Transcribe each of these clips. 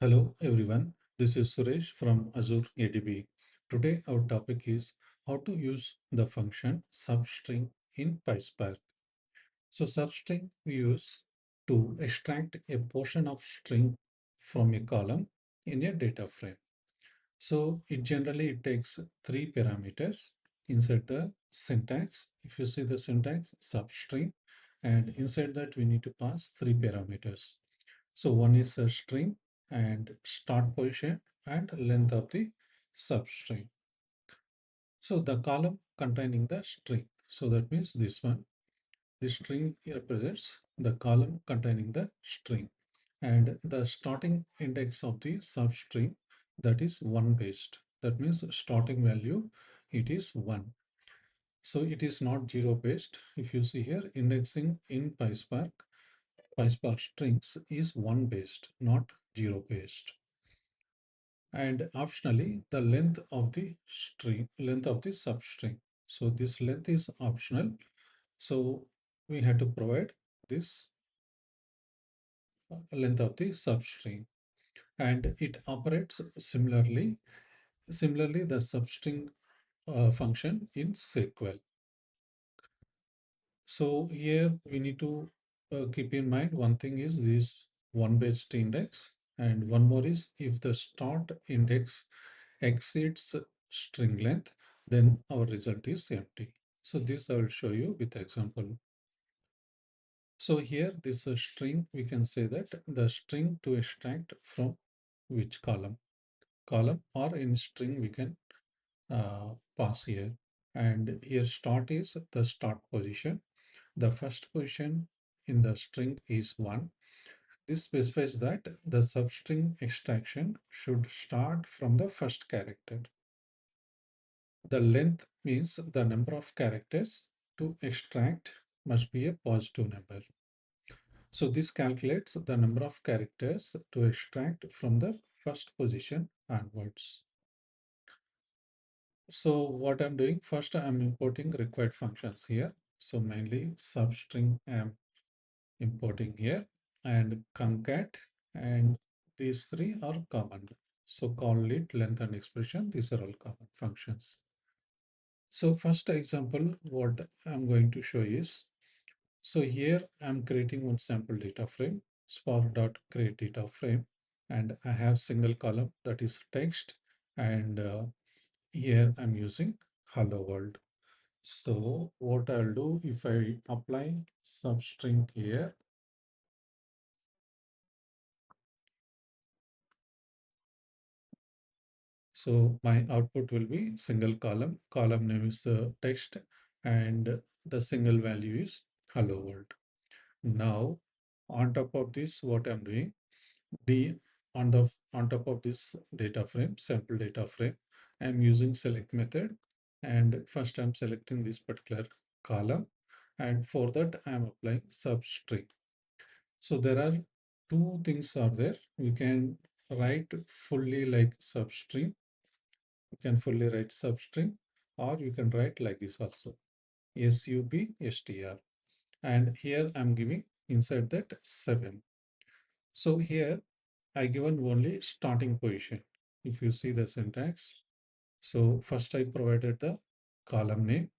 Hello everyone, this is Suresh from Azure ADB. Today our topic is how to use the function substring in PySpark. So substring we use to extract a portion of string from a column in a data frame. So it takes three parameters inside the syntax. If you see the syntax substring, and inside that we need to pass three parameters. So one is a string and start position and length of the substring. So the column containing the string. So that means this one, the string represents the column containing the string and the starting index of the substring, that is one based. That means starting value, it is one. So it is not zero based. If you see here, indexing in PySpark strings is one based, not zero based. And optionally, the length of the substring. So this length is optional. So we had to provide this length of the substring, and it operates similarly. Similarly, the substring function in SQL. So here we need to keep in mind one thing is this one based index, and one more is if the start index exceeds string length, then our result is empty. So this I will show you with example. So here this string, we can say that the string to extract from which column or in string we can pass here. And here start is the start position. The first position in the string is 1. This specifies that the substring extraction should start from the first character. The length means the number of characters to extract must be a positive number. So this calculates the number of characters to extract from the first position onwards. So what I'm doing, first I'm importing required functions here. So mainly substring I'm importing here, and concat, and these three are common. So call it length and expression. These are all common functions. So first example, what I'm going to show is, so here I'm creating one sample data frame, spark.create data frame, and I have single column that is text, and here I'm using hello world. So what I'll do, if I apply substring here, so my output will be single column. Column name is the text, and the single value is hello world. Now, on top of this, what I'm doing, the on top of this data frame, sample data frame, I'm using select method, and first I'm selecting this particular column, and for that I'm applying substring. So there are two things are there. We can write fully like substring. You can fully write substring, or you can write like this also, substr. And here I'm giving inside that 7. So here I given only starting position. If you see the syntax, so first I provided the column name.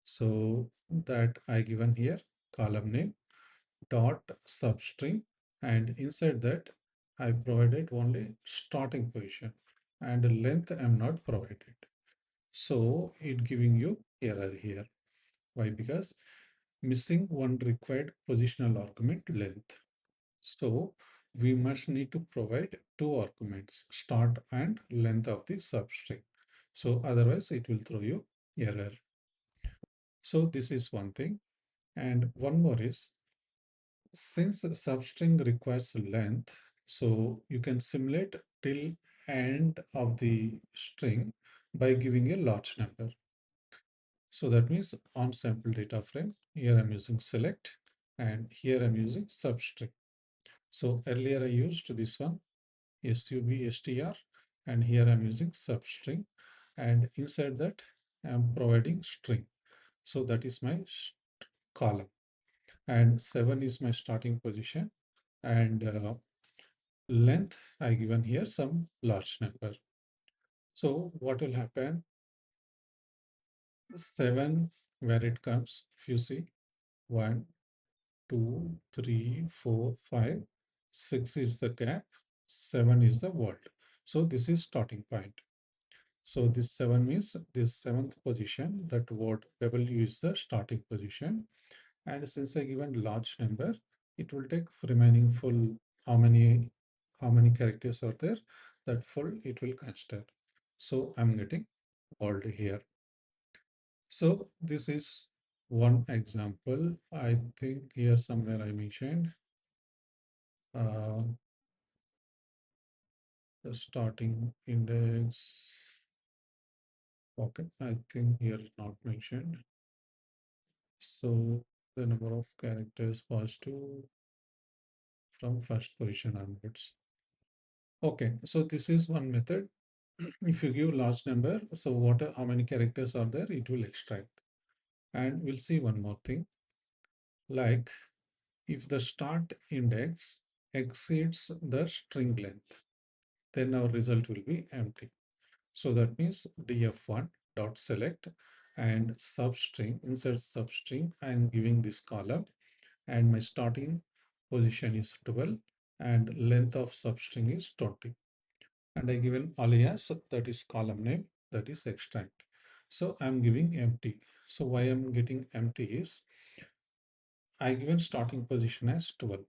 So that I given here column name dot substring, and inside that I provided only starting position, and length I'm not provided. So it giving you error here. Why? Because missing one required positional argument length. So we must need to provide two arguments, start and length of the substring. So otherwise it will throw you error. So this is one thing. And one more is, since the substring requires length, so you can simulate till end of the string by giving a large number. So that means on sample data frame, here I'm using select, and here I'm using substring. So earlier I used this one, substr, and here I'm using substring, and inside that I'm providing string. So that is my column, and 7 is my starting position, and Length, I given here some large number. So what will happen? 7, where it comes, if you see, 1, 2, 3, 4, 5, 6 is the gap, 7 is the word. So this is starting point. So this 7 means this seventh position, that word W is the starting position. And since I given large number, it will take remaining full, how many characters are there, that full it will consider. So I'm getting bold here. So this is one example. I think here somewhere I mentioned uh, the starting index. Okay, I think here is not mentioned. So the number of characters positive from first position onwards. Okay, so this is one method. If you give large number, so how many characters are there, it will extract. And we'll see one more thing, like if the start index exceeds the string length, then our result will be empty. So that means df1 dot select and substring, insert substring, I am giving this column and my starting position is 12 and length of substring is 20. And I given alias, that is column name, that is extract. So I'm giving empty. So why I'm getting empty is I given starting position as 12.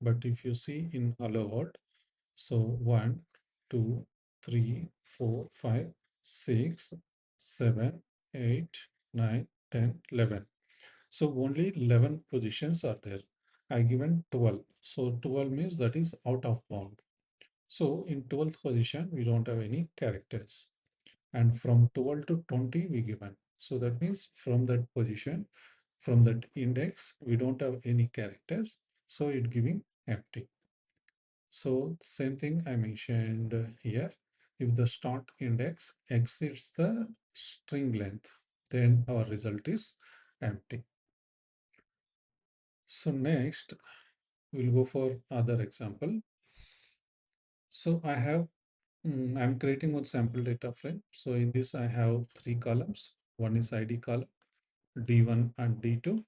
But if you see in hello world, so 1, 2, 3, 4, 5, 6, 7, 8, 9, 10, 11. So only 11 positions are there. I given 12. So 12 means that is out of bound. So in 12th position, we don't have any characters. And from 12 to 20, we given. So that means from that position, from that index, we don't have any characters. So it giving empty. So same thing I mentioned here. If the start index exceeds the string length, then our result is empty. So next, we'll go for other example. So I'm creating one sample data frame. So in this, I have 3 columns. One is ID column, D1 and D2.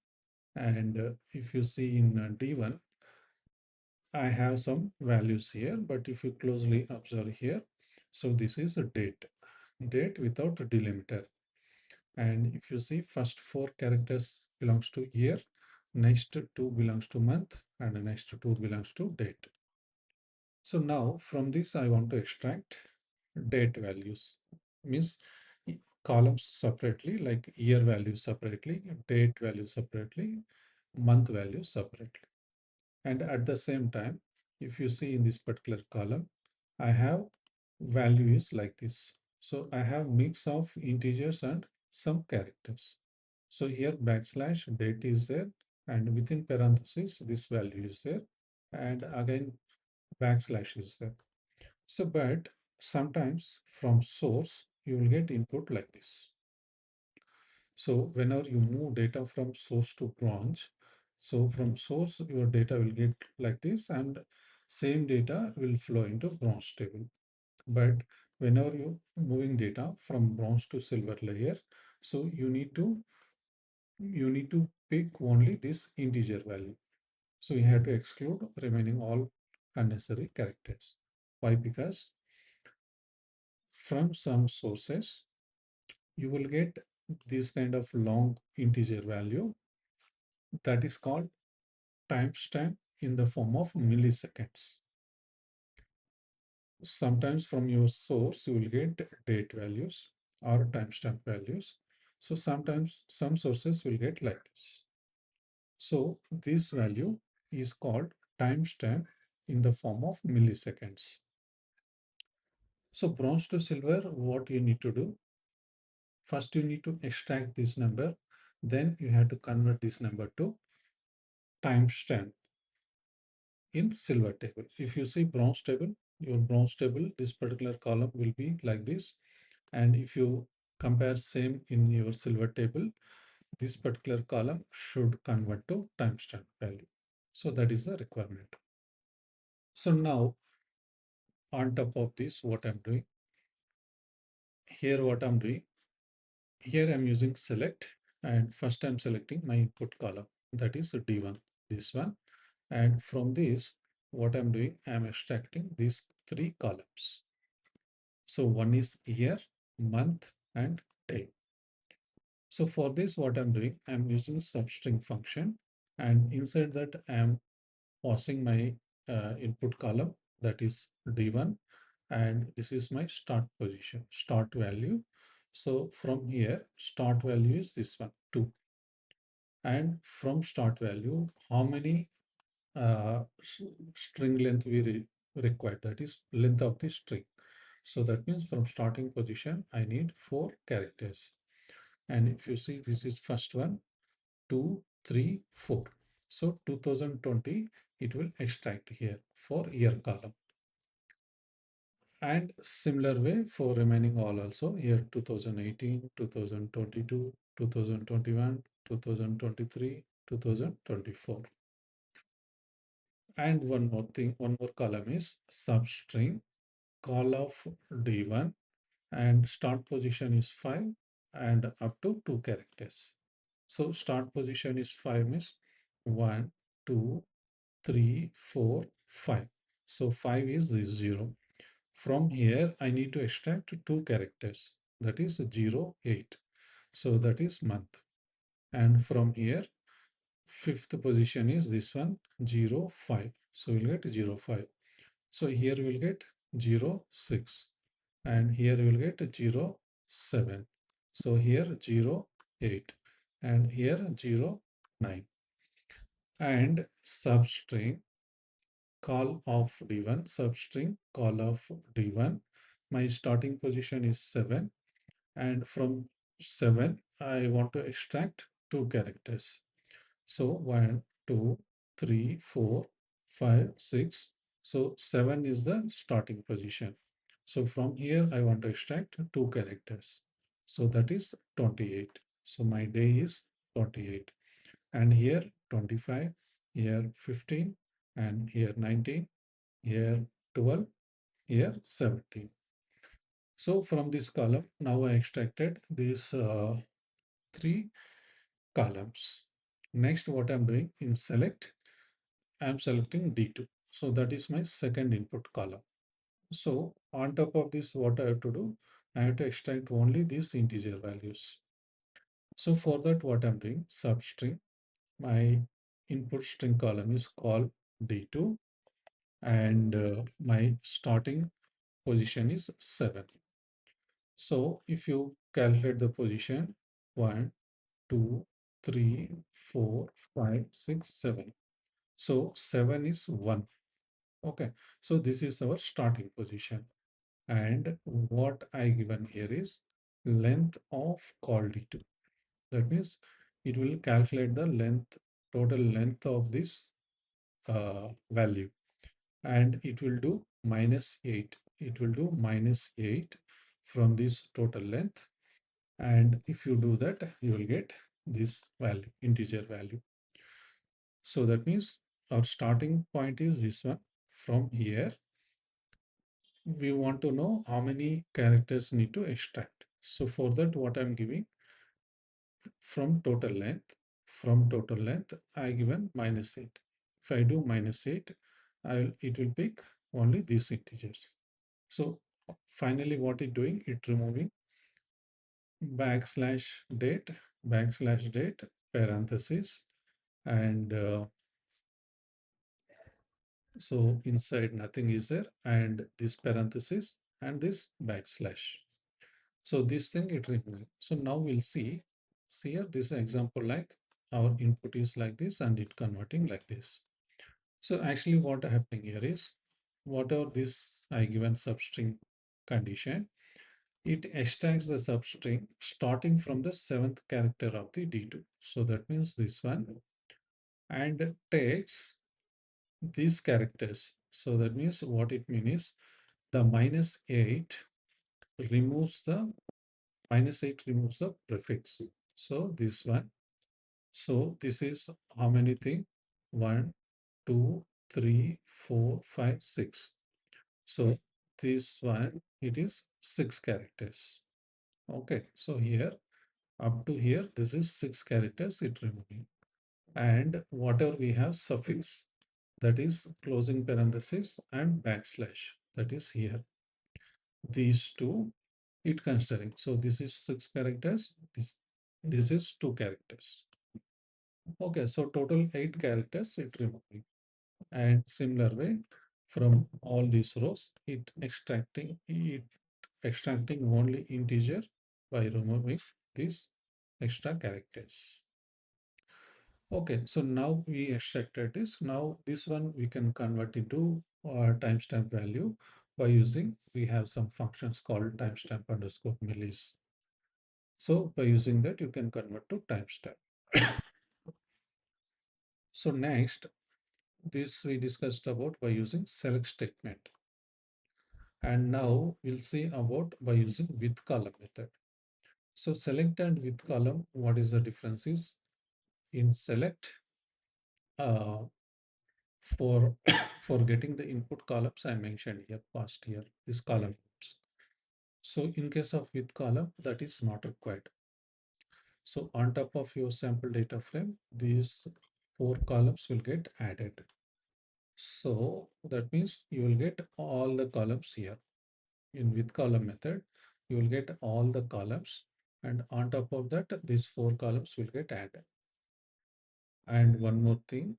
And if you see in D1, I have some values here, but if you closely observe here, so this is a date without a delimiter. And if you see first 4 characters belongs to year, next 2 belongs to month, and the next 2 belongs to date. So now from this, I want to extract date values, means columns separately, like year values separately, date values separately, month values separately. And at the same time, if you see in this particular column, I have values like this. So I have mix of integers and some characters. So here backslash date is there, and within parentheses, this value is there. And again, backslash is there. So, but sometimes from source, you will get input like this. So whenever you move data from source to branch, so from source, your data will get like this, and same data will flow into branch table. But whenever you moving data from bronze to silver layer, so you need to pick only this integer value. So you have to exclude remaining all unnecessary characters. Why? Because from some sources, you will get this kind of long integer value that is called timestamp in the form of milliseconds. Sometimes from your source, you will get date values or timestamp values. So sometimes some sources will get like this. So this value is called timestamp in the form of milliseconds. So bronze to silver, what you need to do? First, you need to extract this number. Then you have to convert this number to timestamp in silver table. If you see bronze table, your bronze table, this particular column will be like this. And if you compare same in your silver table, this particular column should convert to timestamp value. So that is the requirement. So now on top of this, what I'm doing here, here I'm using select, and first I'm selecting my input column, that is D1, this one. And from this, what I'm doing, I'm extracting these three columns. So one is year, month, and day. So for this, what I'm doing, I'm using substring function, and inside that I'm passing my input column, that is D1, and this is my start position, start value. So from here, start value is this one, 2. And from start value, how many string length we require, that is length of the string. So that means from starting position, I need 4 characters. And if you see, this is first one, 2, 3, 4. So 2020, it will extract here for year column. And similar way for remaining all also, here 2018, 2022, 2021, 2023, 2024. And one more thing, one more column is substring call of D1, and start position is 5 and up to 2 characters. So start position is 5 means 1, 2, 3, 4, 5. So 5 is this 0. From here, I need to extract 2 characters, that is 0, 8. So that is month. And from here, fifth position is this one, 0, 5. So we'll get 0, 5. So here we'll get 0, 6. And here we'll get 0, 7. So here 0, 8. And here 0, 9. And substring call of D1, substring call of D1. My starting position is 7. And from 7, I want to extract 2 characters. So 1, 2, 3, 4, 5, 6. So 7 is the starting position. So from here, I want to extract 2 characters. So that is 28. So my day is 28. And here 25, here 15, and here 19, here 12, here 17. So from this column, now I extracted these 3 columns. Next, what I'm doing in select, I'm selecting D2. So that is my second input column. So on top of this, what I have to do, I have to extract only these integer values. So for that, what I'm doing, substring, my input string column is called D2, and my starting position is 7. So if you calculate the position, 1, 2, 3, 4, 5, 6, 7. So 7 is 1. Okay. So this is our starting position. And what I given here is length of call D2. That means it will calculate the length, total length of this value. And it will do -8. It will do -8 from this total length. And if you do that, you will get this value, integer value. So that means our starting point is this one. From here, we want to know how many characters need to extract. So for that, what I'm giving from total length, I given -8. If I do -8, it will pick only these integers. So finally, what it doing, it removing \date, \date, parenthesis, and so inside nothing is there, and this parenthesis and this backslash. So this thing it removing. So now we'll see here this example, like our input is like this and it converting like this. So actually what happening here is, whatever this I given substring condition, it extracts the substring starting from the 7th character of the D2. So that means this one, and takes these characters. So that means what it means is the -8 removes the prefix. So this one. So this is how many thing? 1, 2, 3, 4, 5, 6. So this one, it is 6 characters. Okay, so here up to here, this is 6 characters it removing. And whatever we have suffix, that is closing parenthesis and backslash, that is here. These two it considering. So this is 6 characters. This is 2 characters. Okay, so total 8 characters it removing. And similar way, from all these rows, it extracting only integer by removing these extra characters. Okay, so now we extracted this. Now this one we can convert into timestamp value by using, we have some functions called timestamp underscore millis. So by using that, you can convert to timestamp. So next, this we discussed about by using select statement. And now we'll see about by using with column method. So select and with column, what is the difference is in select, for for getting the input columns I mentioned here past here, this column. So in case of with column, that is not required. So on top of your sample data frame, these 4 columns will get added. So that means you will get all the columns here. In with column method, you will get all the columns, and on top of that, these 4 columns will get added. And one more thing,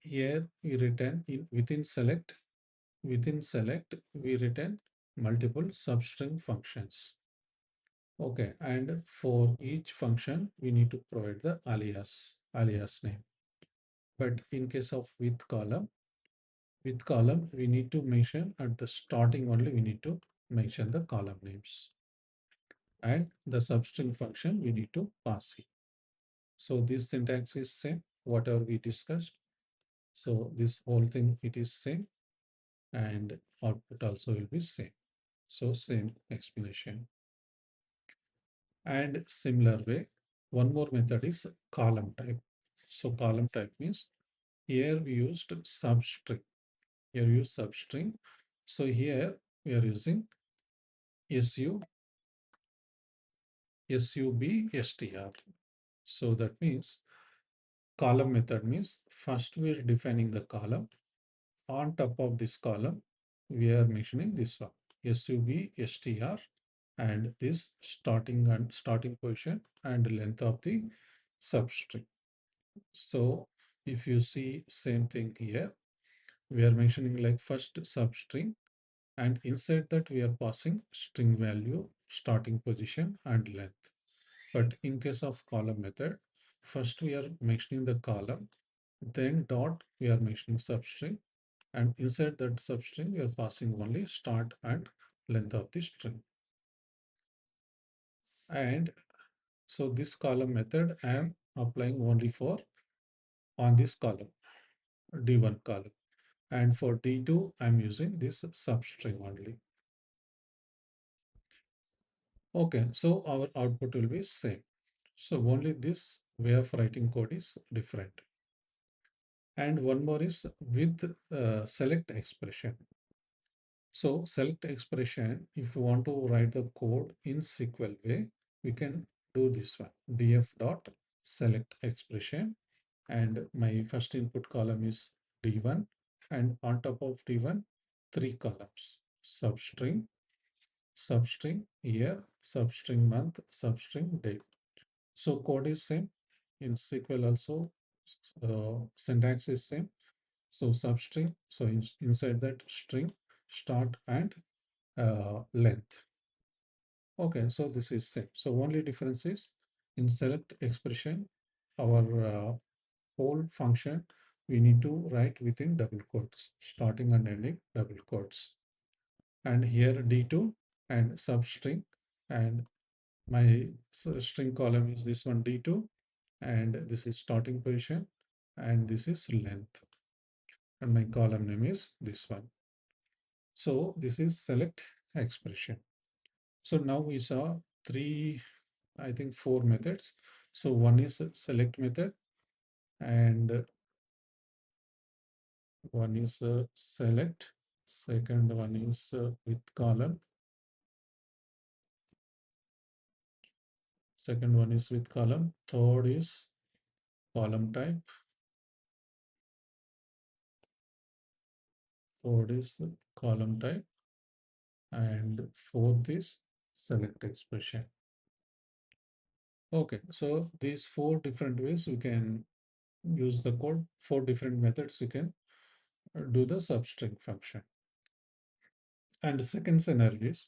here we return within select we return multiple substring functions. Okay, and for each function we need to provide the alias name. But in case of with column we need to mention at the starting only, we need to mention the column names, and the substring function we need to pass it. So this syntax is same, whatever we discussed. So this whole thing it is same, and output also will be same. So same explanation. And similar way, one more method is column type. So column type means here we used substring. Here we use substring. So here we are using substr. So that means column method means first we are defining the column. On top of this column, we are mentioning this one substr, and this starting position and length of the substring. So if you see same thing here, we are mentioning like first substring, and inside that we are passing string value, starting position and length. But in case of column method, first we are mentioning the column, then dot we are mentioning substring, and inside that substring we are passing only start and length of the string. And so this column method I am applying only for on this column, D1 column. And for D2, I'm using this substring only. Okay, so our output will be same. So only this way of writing code is different. And one more is with select expression. So select expression, if you want to write the code in SQL way, we can do this one, df dot select expression. And my first input column is D1, and on top of D1, 3 columns, substring year, substring month, substring date. So code is same in SQL also, syntax is same. So substring, so inside that string, start and length. Okay, so this is same. So only difference is in select expression, our whole function we need to write within double quotes, starting and ending double quotes. And here D2 and substring, and my string column is this one D2, and this is starting position, and this is length, and my column name is this one. So this is select expression. So now we saw three, I think 4 methods. So one is a select method, and one is a select, Second one is with column. Second one is with column. Third is column type. Fourth is column type. And fourth is select expression. Okay, so these four different ways you can use the code. Four different methods you can do the substring function. And the second scenario is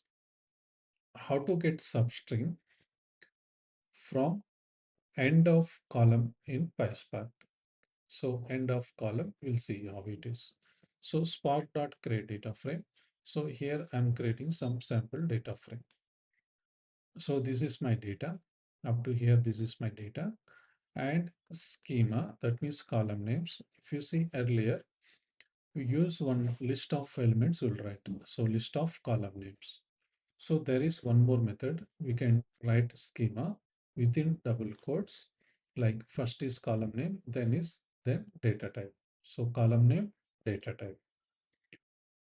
how to get substring from end of column in PySpark. So end of column, we'll see how it is. So spark.create data frame. So here I'm creating some sample data frame. So this is my data. Up to here, this is my data. And schema, that means column names. If you see earlier, we use one list of elements we'll write. So list of column names. So there is one more method. We can write schema within double quotes, like first is column name, then data type. So column name, data type.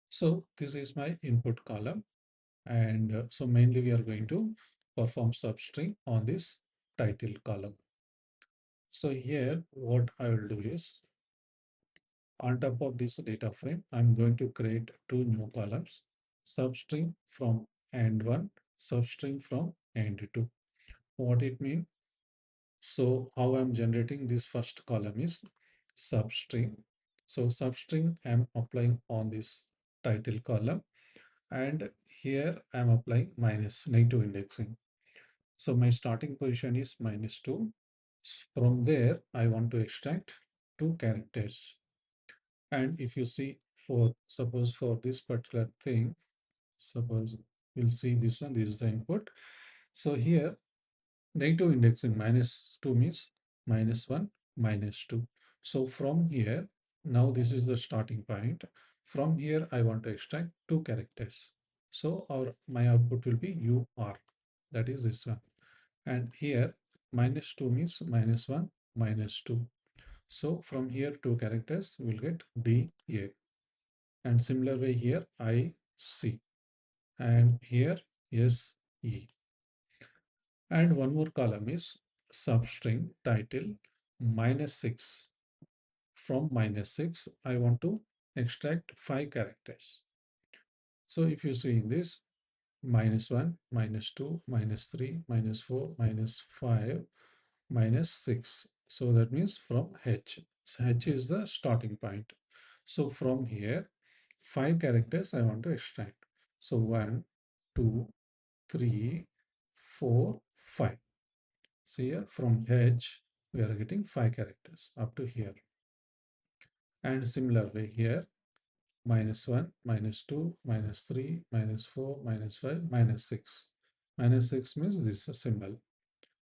So this is my input column. And so mainly we are going to perform substring on this title column. So here what I will do is on top of this data frame, I'm going to create two new columns, substring from end1, substring from end2. What it means? So how I'm generating this first column is substring. So substring I'm applying on this title column, and here I'm applying minus negative indexing. So my starting position is -2. From there, I want to extract two characters. And if you see, for suppose for this particular thing, suppose we'll see this one, this is the input. So here negative indexing -2 means -1, -2. So from here, now this is the starting point. From here, I want to extract two characters. So my output will be UR, that is this one. And here -2 means -1, -2. So from here, two characters will get DA. And similar way here, IC. And here, SE. And one more column is substring title -6. From -6, I want to extract five characters. So if you see in this, -1, -2, -3, -4, -5, -6. So that means from H. So H is the starting point. So from here, five characters I want to extract. So 1, 2, 3, 4, 5. So here from H, we are getting five characters up to here. And similar way here, -1, -2, -3, -4, -5, -6. -6 means this symbol.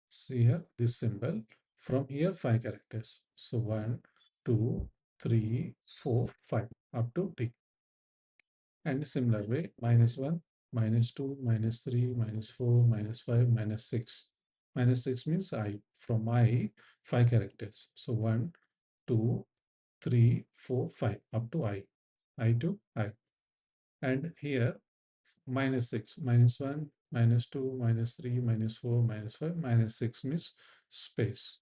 See here, this symbol. From here, five characters. So 1, 2, 3, 4, 5 up to T. And similar way, -1, -2, -3, -4, -5, -6. -6 means I. From I, five characters. So 1, 2, 3, 4, 5 up to I. I to I. And here -6, -1, -2, -3, -4, -5, -6 means space.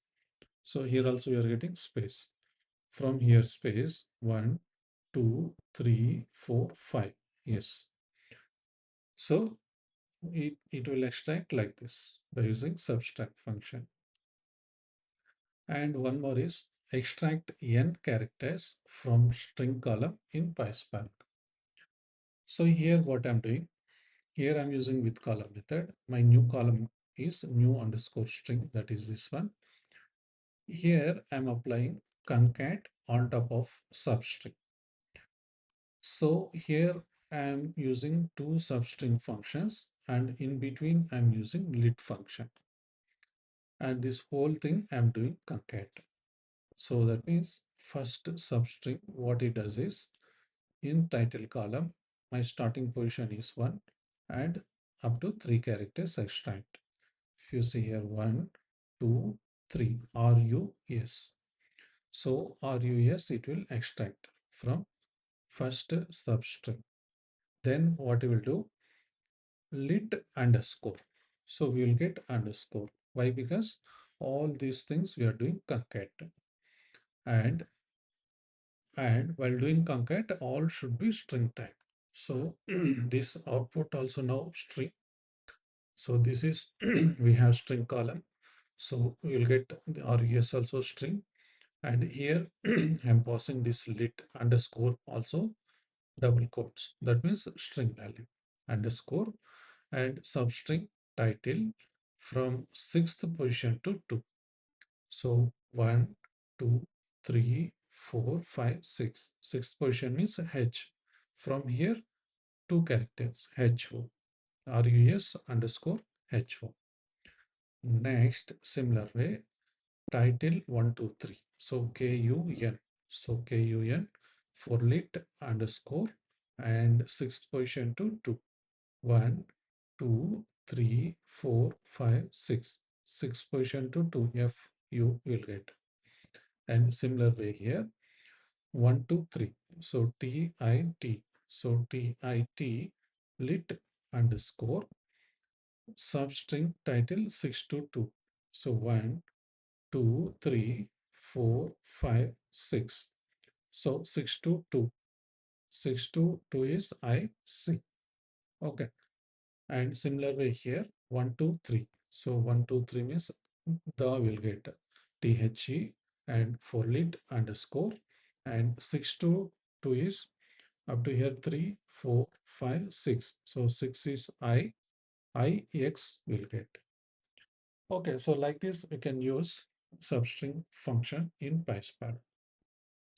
So here also we are getting space. From here space 1, 2, 3, 4, 5. Yes. So it will extract like this by using subtract function. And one more is extract n characters from string column in PySpark. So here what I'm doing, here I'm using with column method. My new column is new underscore string, that is this one. Here I'm applying concat on top of substring. So here I'm using two substring functions, and in between I'm using lit function. And this whole thing I'm doing concat. So that means first substring, what it does is in title column, my starting position is 1 and up to 3 characters extract. If you see here 1, 2, 3, RUS. So RUS it will extract from first substring. Then what we will do, lit underscore. So we will get underscore. Why? Because all these things we are doing concat. And while doing concat, all should be string type. So this output also now string. So this is we have string column. So we will get the res also string. And here I'm passing this lit underscore also double quotes. That means string value underscore and substring title from sixth position to two. So one, two, three, four, five, six. Sixth position means H. From here, two characters HO, RUS underscore HO. Next, similar way, title 1, 2, 3. So KUN. So KUN for lit underscore and sixth position to 2. 1, 2, 3, 4, 5, 6. Sixth position to 2 F you will get. And similar way here 1, 2, 3. So TIT. So TIT lit underscore substring title 6 to 2. So 1, 2, 3, 4, 5, 6. So 6 to 2. 6 to 2 is IC. Okay. And similar way here 1, 2, 3. So 1, 2, 3 means the will get THE and for lit underscore and 6 to 2 is up to here 3, 4, 5, 6. So 6 is IX will get. Okay, so like this we can use substring function in PySpark.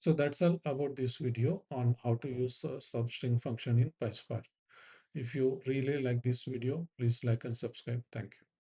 So that's all about this video on how to use a substring function in PySpark. If you really like this video, please like and subscribe. Thank you.